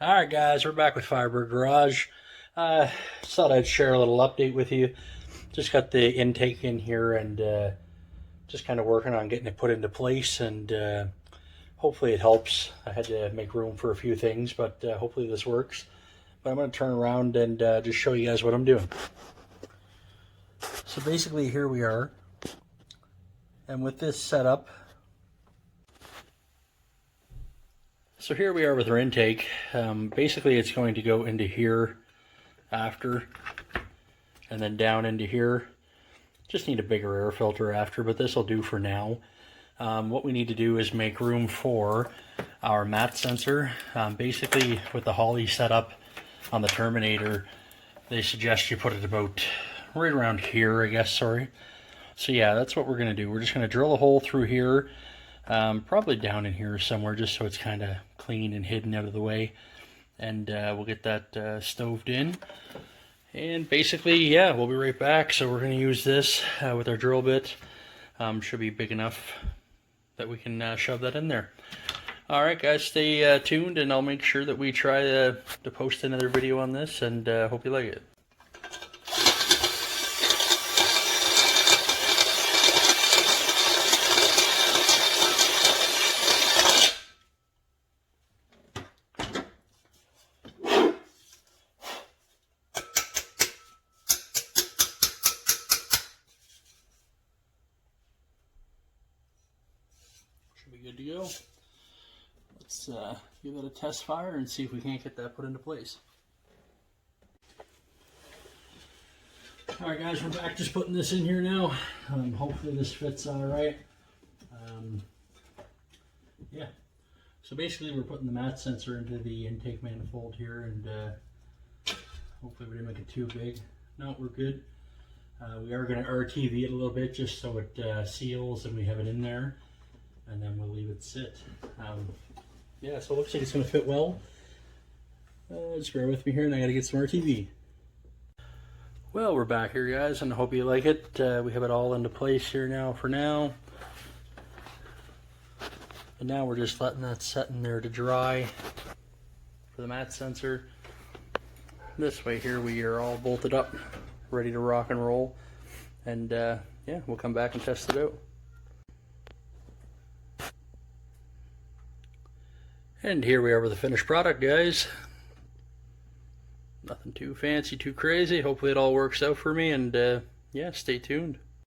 Alright guys, we're back with Firebird Garage. Just thought I'd share a little update with you. Just got the intake in here and just kind of working on getting it put into place, and hopefully it helps. I had to make room for a few things, but hopefully this works. But I'm going to turn around and just show you guys what I'm doing. So basically here we are, and with this setup, so here we are with our intake. Basically it's going to go into here after, and then down into here. Just need a bigger air filter after, but this will do for now. What we need to do is make room for our mat sensor. Basically with the Holley setup on the Terminator, they suggest you put it about right around here, I guess, sorry. So yeah, that's what we're going to do. We're just going to drill a hole through here, probably down in here somewhere, just so it's kind of clean and hidden out of the way. And we'll get that stoved in. And basically, yeah, we'll be right back. So we're going to use this with our drill bit. Should be big enough that we can shove that in there. Alright guys, stay tuned, and I'll make sure that we try to post another video on this, and hope you like it. Should be good to go. Let's give it a test fire and see if we can't get that put into place. Alright guys, we're back just putting this in here now. Hopefully this fits alright. Yeah. So basically we're putting the mat sensor into the intake manifold here, and hopefully we didn't make it too big. No, we're good. We are going to RTV it a little bit just so it seals and we have it in there, and then we'll leave it sit. Yeah, so it looks like it's going to fit well. Just bear with me here, and I got to get some RTV. Well, we're back here guys, and I hope you like it. We have it all into place here now for now. And now we're just letting that set in there to dry for the mat sensor. This way here we are all bolted up, ready to rock and roll. And yeah, we'll come back and test it out. And here we are with the finished product, guys. Nothing too fancy, too crazy. Hopefully it all works out for me, and yeah, stay tuned.